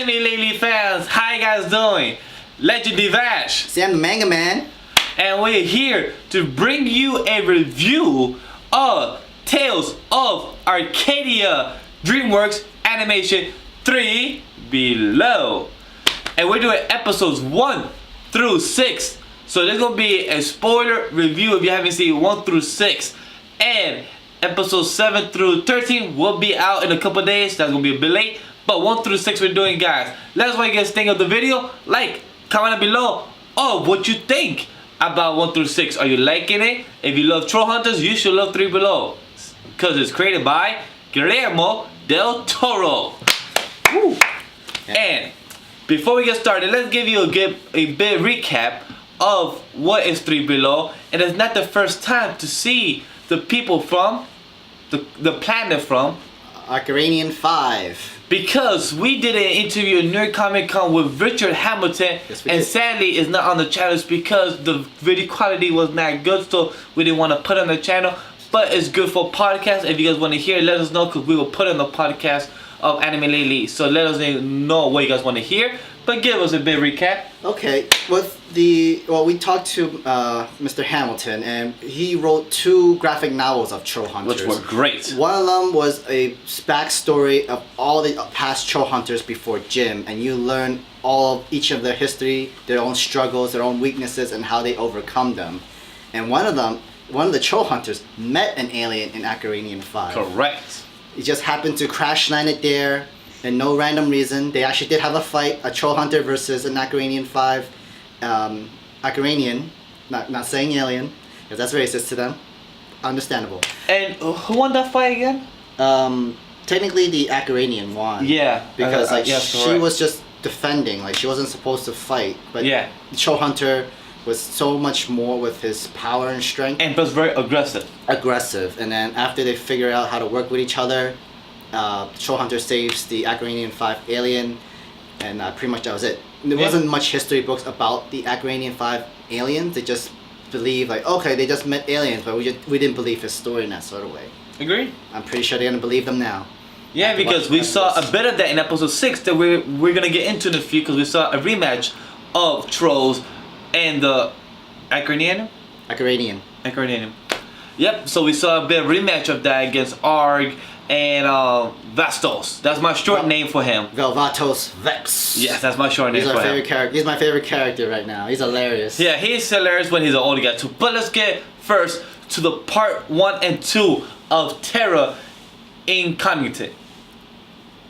Anime Lately fans, how you guys doing? Legend Divash, Sam the Manga Man, and we're here to bring you a review of Tales of Arcadia DreamWorks Animation 3 Below. And we're doing episodes 1 through 6. So there's gonna be a spoiler review if you haven't seen 1 through 6. And episodes 7 through 13 will be out in a couple days. That's gonna be a bit late. But 1 through 6 we're doing, guys. Let us know what you guys think of the video. Like, comment below what you think about 1 through 6. Are you liking it? If you love Troll Hunters, you should love 3 Below. Because it's created by Guillermo del Toro. Woo. And before we get started, let's give you a bit recap of what is 3 Below. And it's not the first time to see the people from, the planet from Arcadia 5. Because we did an interview at New York Comic Con with Richard Hamilton, yes, and did. Sadly it's not on the channel. It's because the video quality was not good, so we didn't want to put it on the channel. But it's good for podcast. If you guys want to hear it, let us know, because we will put it on the podcast of Anime Lately. So let us know what you guys want to hear. But give us a bit recap. Okay, we talked to Mr. Hamilton, and he wrote 2 graphic novels of Troll Hunters, Which were great. One of them was a backstory of all the past Troll Hunters before Jim, and you learn each of their history, their own struggles, their own weaknesses, and how they overcome them. And one of the Troll Hunters met an alien in Arcadia 5. Correct. He just happened to crash land it there. And no random reason. They actually did have a fight, a Troll Hunter versus an Arcadia 5 Arcadian, not saying alien, because that's racist to them. Understandable. And who won that fight again? Technically the Arcadian won. Yeah. Because yes, she was just defending, like she wasn't supposed to fight. But yeah, the Troll Hunter was so much more with his power and strength. And was very aggressive. And then after they figure out how to work with each other, Troll Hunter saves the Arcadia 5 alien, and pretty much that was it. There wasn't much history books about the Arcadia 5 aliens. They just believe like, okay, they just met aliens, but we didn't believe his story in that sort of way. Agreed. I'm pretty sure they're gonna believe them now. Yeah, because we saw a bit of that in episode 6 that we're gonna get into in a few, because we saw a rematch of Trolls and the Arcadian. Yep. So we saw a bit of rematch of that against Arg and Vastos. That's my short name for him. Velvatos Vex. Yes, that's my short name for him. He's my favorite character right now. He's hilarious. Yeah, he's hilarious when he's an older guy too. But let's get first to the part 1 and 2 of Terra Incognita.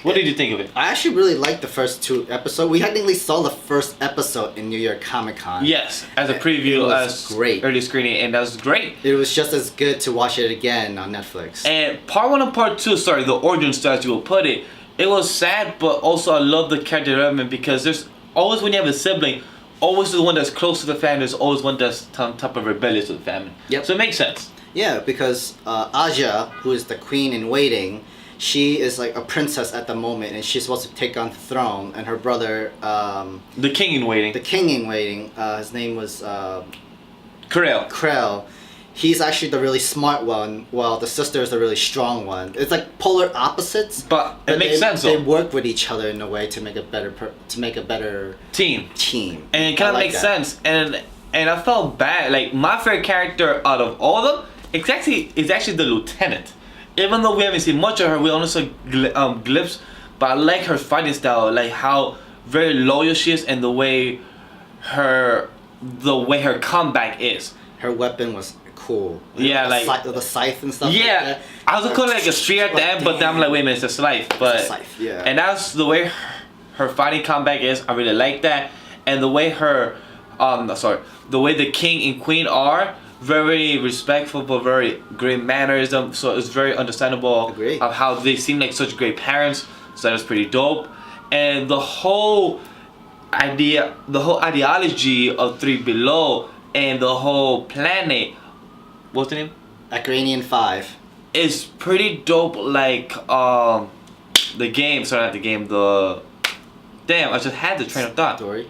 What did you think of it? I actually really liked the first 2 episodes. We technically saw the first episode in New York Comic Con. Yes, as a preview, as great early screening, and that was great. It was just as good to watch it again on Netflix. And part 1 and part 2, sorry, the origin story as you will put it, it was sad, but also I love the character development, because there's always, when you have a sibling, always the one that's close to the family, there's always one that's on top of rebellious to the family. Yep. So it makes sense. Yeah, because Aja, who is the queen in waiting, she is like a princess at the moment, and she's supposed to take on the throne. And her brother, the king in waiting. His name was Krell. He's actually the really smart one, while the sister is the really strong one. It's like polar opposites. But it makes sense. They work with each other in a way to make a better team. And it kind of makes sense. And I felt bad. Like, my favorite character out of all of them, it's actually the lieutenant. Even though we haven't seen much of her, we only saw glimpses, but I like her fighting style, like how very loyal she is, and the way her comeback is. Her weapon was cool. Yeah, the scythe and stuff. Yeah, like that. I was gonna call it like a spear at the end, but then I'm like, wait a minute, it's a scythe. But it's a scythe, yeah. And that's the way her fighting comeback is. I really like that, and the way the way the king and queen are. Very respectful, but very great mannerism. So it's very understandable of how they seem like such great parents. So that was pretty dope. And the whole ideology of 3 Below and the whole planet, what's the name? Arcadia 5. Is pretty dope. Like the game. Sorry, not the game. Damn, I just had the train of thought. Story.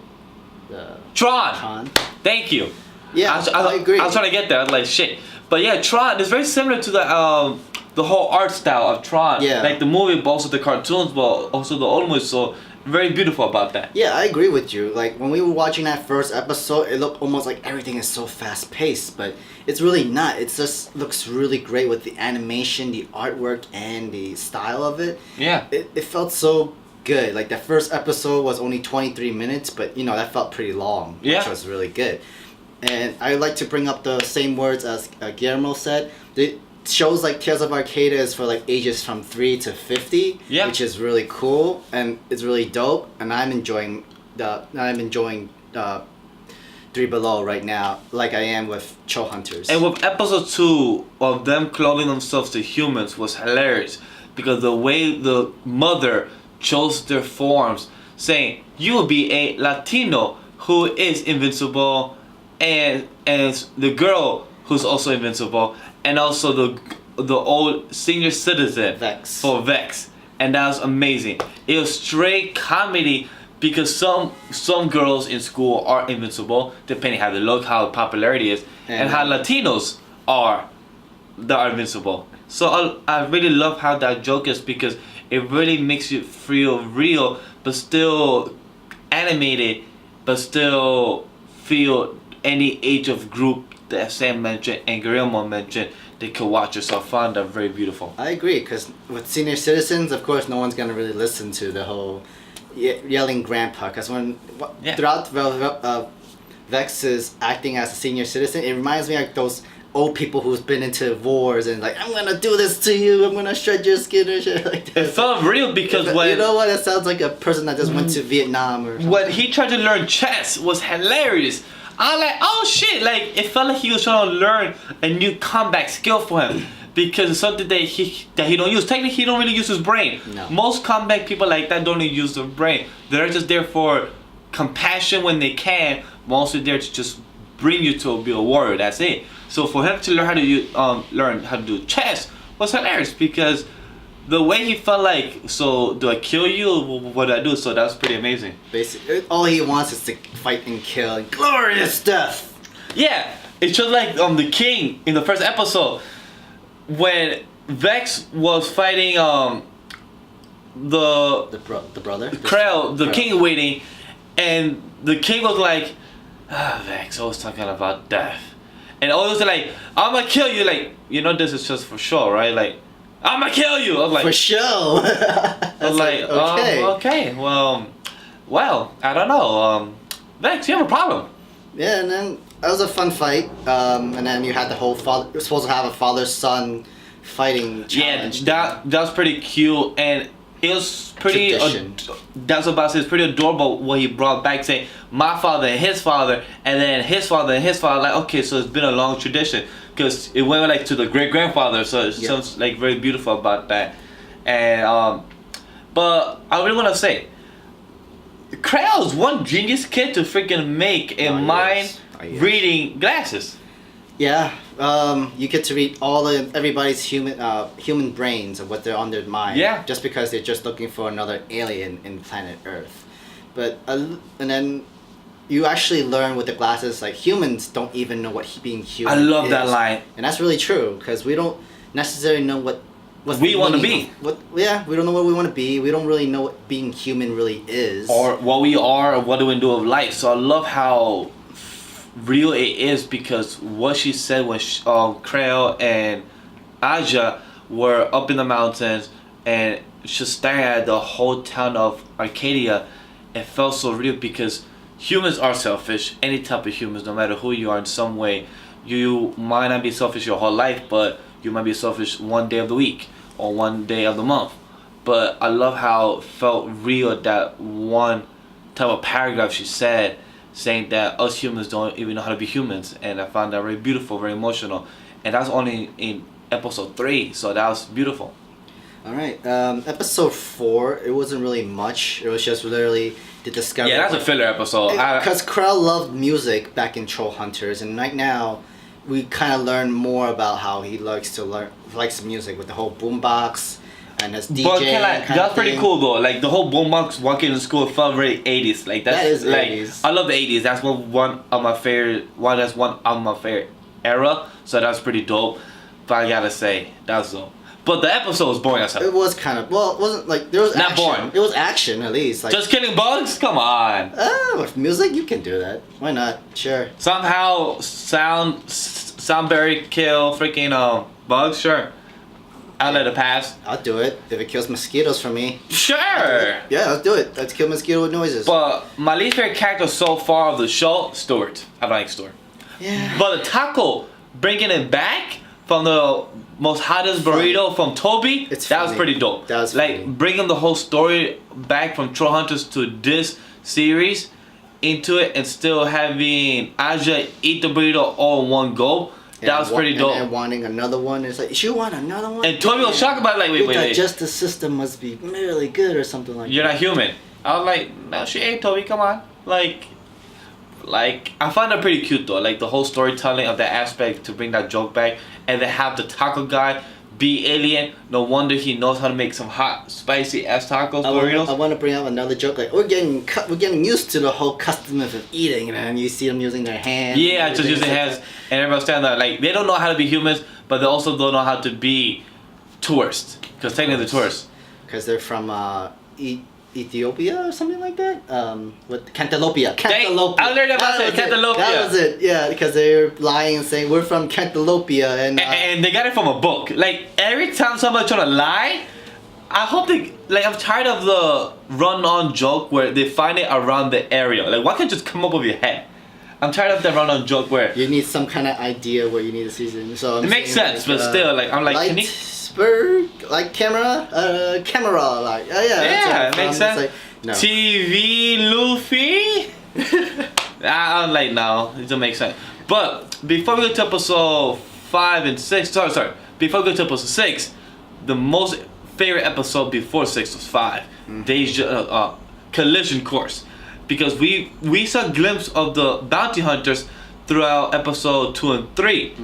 Tron. Thank you. Yeah, I agree. I was trying to get there. I was like, shit. But yeah, Tron is very similar to the whole art style of Tron. Yeah. Like the movie, but also the cartoons, but also the old movies. So very beautiful about that. Yeah, I agree with you. Like when we were watching that first episode, it looked almost like everything is so fast paced, but it's really not. It just looks really great with the animation, the artwork, and the style of it. Yeah. It felt so good. Like the first episode was only 23 minutes, but you know, that felt pretty long, which was really good. And I like to bring up the same words as Guillermo said. The shows like Tales of Arcadia is for like ages from 3 to 50, which is really cool and it's really dope. And I'm enjoying 3Below right now, like I am with Cho Hunters. And with episode 2 of them cloning themselves to humans was hilarious because the way the mother chose their forms, saying you will be a Latino who is invincible, and the girl who's also invincible, and also the old senior citizen Vex. for Vex, and that was amazing. It was straight comedy because some girls in school are invincible depending how they look, how popularity is, and how Latinos are invincible. So I really love how that joke is because it really makes you feel real, but still animated, but still feel any age of group that Sam mentioned and Guillermo mentioned. They could watch yourself fun. They're very beautiful. I agree, because with senior citizens, of course, no one's gonna really listen to the whole yelling grandpa. Because throughout Vex is acting as a senior citizen, it reminds me like those old people who's been into wars and like, I'm gonna do this to you, I'm gonna shred your skin or shit like that. It felt real because when you know what, it sounds like a person that just went to Vietnam or something. When he tried to learn chess was hilarious. I'm like, oh shit, like it felt like he was trying to learn a new combat skill for him because it's something that he don't use. Technically, he don't really use his brain. No. Most combat people like that don't even use their brain. They're just there for compassion when they can. Mostly there to just bring you to be a warrior. That's it. So for him to learn how to do chess was hilarious because the way he felt like, so do I kill you or what do I do? So that was pretty amazing. Basically, all he wants is to fight and kill and glorious death. Yeah, it's just like the king in the first episode when Vex was fighting the brother Krell, the king waiting, and the king was like, Vex always talking about death, and always like, I'm gonna kill you, like, you know, this is just for sure, right? Like, I'm gonna kill you. I was like, for sure. I was like, okay, well, I don't know, Vex, you have a problem. Yeah, and then that was a fun fight. And then you had the whole father. You're supposed to have a father-son fighting challenge. Yeah, that was pretty cute, and it was pretty. That's about to say, it's pretty adorable what he brought back, saying my father and his father, and then his father and his father. Like, okay, so it's been a long tradition because it went like to the great grandfather. So it sounds like very beautiful about that, and but I really want to say, Krell's one genius kid to freaking make a mind-reading glasses. Yeah, you get to read everybody's human brains of what they're on their mind. Yeah. Just because they're just looking for another alien in planet Earth, but and then you actually learn with the glasses like humans don't even know what being human. I love is. that line, and that's really true because we don't necessarily know what we want to be. We don't know what we want to be. We don't really know what being human really is, or what we are, or what do we do of life. So I love how real it is because what she said when Krell and Aja were up in the mountains and just staring at the whole town of Arcadia, it felt so real because humans are selfish. Any type of humans, no matter who you are in some way, you might not be selfish your whole life, but you might be selfish one day of the week or one day of the month. But I love how it felt real, that one type of paragraph she said, saying that us humans don't even know how to be humans, and I found that very beautiful, very emotional, and that's only in episode 3, so that was beautiful. All right, episode 4, it wasn't really much. It was just literally the discovery. Yeah, that's a filler episode. Because Krell loved music back in Troll Hunters, and right now we kind of learn more about how he likes music with the whole boombox. And his DJ. But that's pretty cool though. Like the whole boombox walking to school felt very 80s. Like that is like 80s. I love the 80s. That's one of my favorite era. So that's pretty dope. But I gotta say, that's dope. But the episode was boring as hell. It was kind of, well, it wasn't like, there was Not action. boring. It was action at least. Like, Just killing bugs? Come on. with music, you can do that. Why not? Sure. Somehow Soundberry kill freaking bugs? Sure. I'll let it pass. I'll do it if it kills mosquitoes for me. Sure. Yeah, let's do it. Let's kill mosquito with noises. But my least favorite character so far of the show, Stuart. I like Stuart. Yeah. But the taco, bringing it back from the most hottest burrito from Toby, It's that was funny. pretty dope. That was like funny. bringing the whole story back from Troll Hunters to this series into it, and still having Aja eat the burrito all in one go. That was pretty dope. And wanting another one, it's like, you want another one? And Toby was shocked about it, like, wait, Your wait, wait. digestive system must be really good or something like You're that. not human. I was like, no, she ain't Toby. Come on, like I find that pretty cute though. Like the whole storytelling of that aspect to bring that joke back, and then have the taco guy be alien. No wonder he knows how to make some hot, spicy ass tacos, burritos. I want to bring up another joke. Like we're getting used to the whole custom of eating, and you see them using their hands. Yeah, and just using everything. hands, and everyone's standing there like they don't know how to be humans, but they also don't know how to be tourists, because technically they're tourists. Because they're from Ethiopia or something like that. With Cantalopia. Cantalopia. I learned about it. Cantalopia. That was it. Yeah, because they're lying and saying we're from Cantalopia, And they got it from a book. Like every time somebody trying to lie, I hope they like. I'm tired of the run-on joke where they find it around the area. Like why can't you just come up with your head? I'm tired of the run-on joke where you need some kind of idea where you need a season. So it makes sense, but still, like I'm like, can you? Spur, like camera, like Yeah, it makes sense. Like, no. TV Luffy. I'm like, no, it doesn't make sense. But before we go to episode 5 and 6, sorry. Before we go to episode 6, the most favorite episode before 6 was 5. Deja Collision Course, because we saw a glimpse of the bounty hunters throughout episode 2 and 3,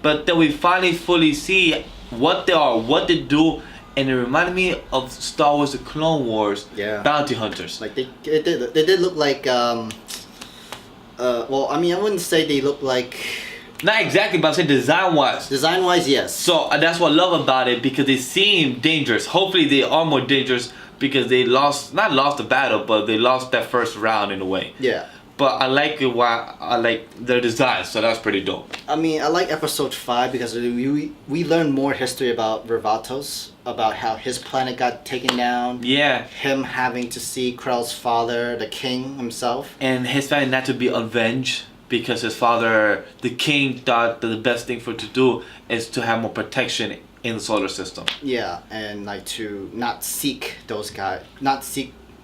but then we finally fully see what they are, what they do, and it reminded me of Star Wars: The Clone Wars. Yeah. Bounty hunters. Like they did look like well, I mean, I wouldn't say they look like Not exactly, but I'm saying design-wise. design-wise, yes. So that's what I love about it, because they seem dangerous. Hopefully they are more dangerous because they not lost the battle, but they lost that first round in a way. Yeah. But I like it. Why I like their design, so that's pretty dope. I mean, I like episode 5 because we learned more history about Vervatos, about how his planet got taken down. Yeah. Him having to see Krell's father, the king himself. And his family not to be avenged because his father, the king, thought that the best thing for to do is to have more protection in the solar system. Yeah, and like to not seek those guys,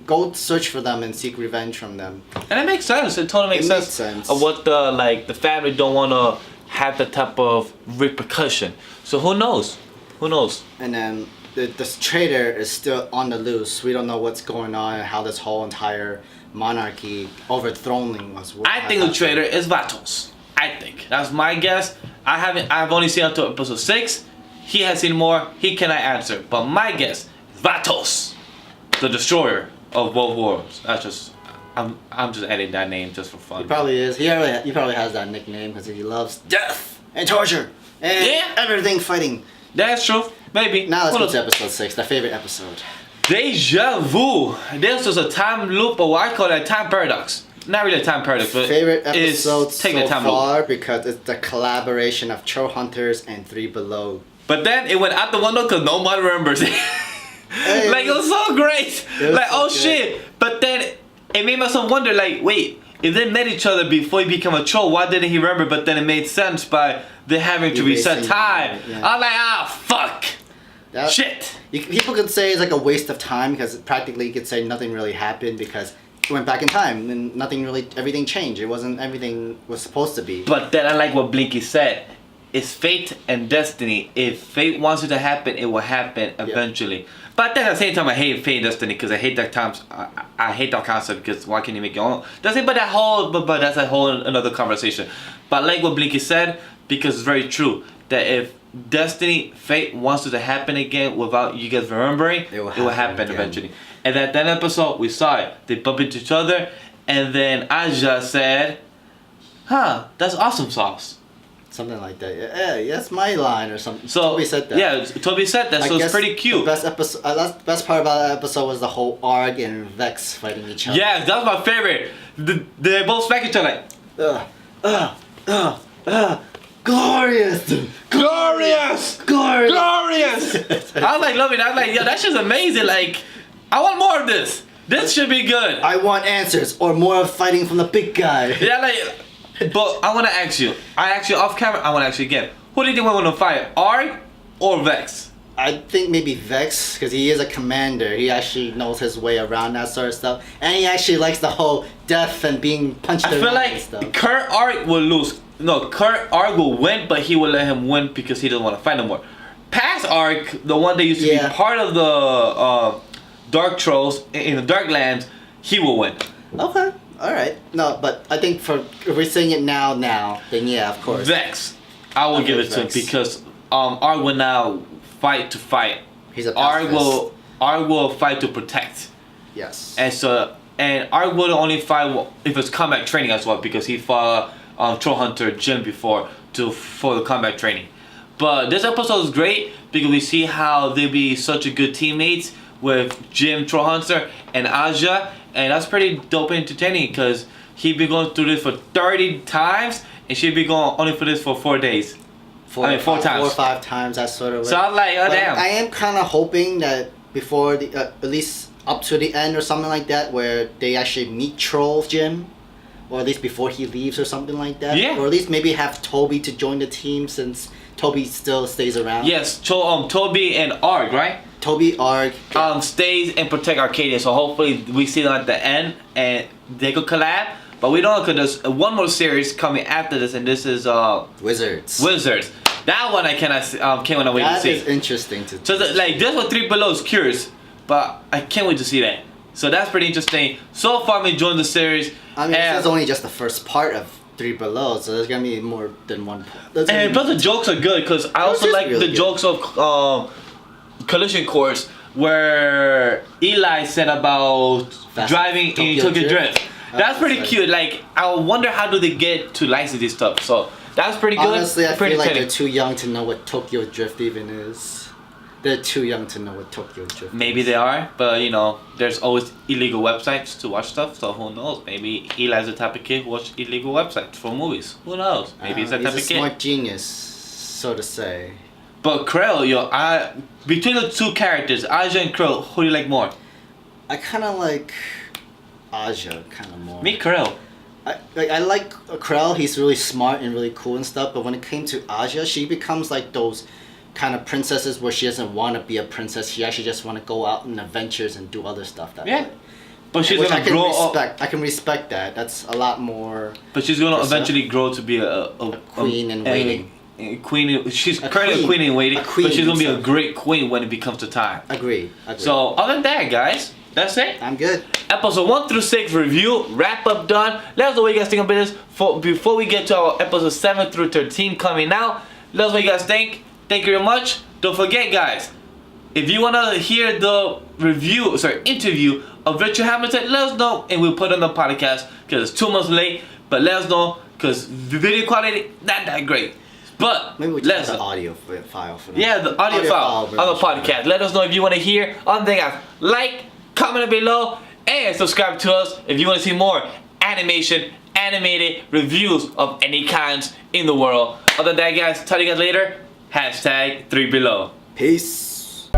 go search for them and seek revenge from them. And it makes sense. It totally makes sense of what the family don't want to have that type of repercussion. So who knows? Who knows? And then this traitor is still on the loose. We don't know what's going on and how this whole entire monarchy overthrowing was. I think the traitor is Vatos. I think that's my guess. I've only seen up to episode 6. He has seen more. He cannot answer. But my guess is Vatos, the destroyer of both worlds. I'm just adding that name just for fun. He probably is. He probably has that nickname because he loves death and torture and everything fighting. That's true. Maybe. Now let's go to episode 6, the favorite episode. Deja vu. This was a time loop, or I call it a time paradox. Not really a time paradox, but Favorite episode take a so time far loop. because it's the collaboration of Troll Hunters and 3Below. But then it went out the window because nobody remembers it. Hey, Like it was so great. was Like so oh good. shit. But then it made myself wonder. Like wait, if they met each other before he became a troll, why didn't he remember? But then it made sense by they having to reset Erasing time. it, yeah. I was like fuck. That- Shit. People could say it's like a waste of time because practically you could say nothing really happened because it went back in time and everything changed. It wasn't everything was supposed to be. But then I like what Blinky said. It's fate and destiny. If fate wants it to happen, it will happen eventually. But then at the same time, I hate fate and destiny because I hate that times. I hate that concept because why can't you make your own? But that's a whole another conversation. But I like what Blinky said because it's very true that if destiny, fate wants it to happen again without you guys remembering, it will happen again. eventually. And that episode, we saw it. They bump into each other, and then Aja said, "Huh, that's awesome sauce." Something like that. Yeah, that's my line or something. So Toby said that. Yeah, Toby said that. I So it's guess pretty cute. The best episode. The best part about that episode was the whole Arg and Vex fighting each other. Yeah, that was my favorite. They both smack each other like, glorious, glorious, glorious. I was like loving it. I was like, yo, that shit's amazing. Like, I want more of this. This should be good. I want answers or more of fighting from the big guy. Yeah, like, but I want to ask you. I asked you off camera. I want to ask you again. Who do you think we're gonna fight, Arg or Vex? I think maybe Vex, because he is a commander. He actually knows his way around that sort of stuff, and he actually likes the whole death and being punched I around feel and stuff. like Kurt Arg will lose. No, Kurt Arg will win, but he will let him win because he doesn't want to fight no more. Past Arg, the one that used to be part of the Dark Trolls in the Dark Lands, he will win. Okay, all right. No, but I think if we're saying it now, then yeah, of course. Vex, I will give it to him because Arg will now fight to fight. He's a Arg pacifist. will fight to protect. Yes. And Arg will only fight if it's combat training as well because he fought Troll Hunter Jim before for the combat training. But this episode is great because we see how they be such a good teammates with Jim, Troll Hunter, and Aja, and that's pretty dope and entertaining because he be going through this for 30 times and she'd be going only for this for 4 days. 4 times. 4 or 5 times, that sort of way. So I'm like, oh damn. I am kind of hoping that before the at least up to the end or something like that, where they actually meet Troll Jim, or at least before he leaves or something like that. Yeah. Or at least maybe have Toby to join the team since Toby still stays around. Yes, Toby and Arg, right? Toby, Arg. Stays and protect Arcadia. So hopefully we see them at the end and they could collab. But we don't know because there's one more series coming after this, and this is Wizards. Wizards. That one I cannot wait to see. That is interesting to. So this one 3Below is curious, but I can't wait to see that. So that's pretty interesting. So far, I'm enjoying the series. I mean, this is only just the first part of 3Below, so there's gonna be more than one. And plus the jokes are good because I also like really the jokes of Collision Course where Eli said about driving in Tokyo Drift. That's pretty cute. Like, I wonder how do they get to license this stuff. So that's pretty good. Honestly, I feel like they're too young to know what Tokyo Drift even is. They're too young to know what Tokyo Drift Maybe is. they are, but you know, there's always illegal websites to watch stuff, so who knows? Maybe Eli's the type of kid who watches illegal websites for movies. Who knows? Maybe he's that type of kid. He's a smart genius, so to say. But Krell, between the two characters, Aja and Krell, who do you like more? I kind of like Aja kind of more. Me, Krell. I like Krell. He's really smart and really cool and stuff. But when it came to Aja, she becomes like those kind of princesses where she doesn't want to be a princess. She actually just want to go out on adventures and do other stuff that way. But she's gonna grow up. I can respect that. That's a lot more. But she's gonna eventually grow to be a queen in waiting. She's currently a queen in waiting, but she's gonna be a great queen when it becomes the time. Agree. So other than that, guys, that's it. I'm good. Episode 1 through 6 review, wrap up done. Let us know what you guys think of this. Before we get to our episode 7 through 13 coming out, let us know what you guys think. Thank you very much. Don't forget, guys, if you wanna hear the interview of Richard Hamilton, let us know and we'll put it on the podcast because it's 2 months late. But let us know because the video quality not that great. But maybe we just have the audio file for that. Yeah, the audio file on the podcast. Let us know if you want to hear on the guys. Like, comment below, and subscribe to us if you want to see more animated reviews of any kinds in the world. Other than that, guys, talk to you guys later. #3Below. Peace.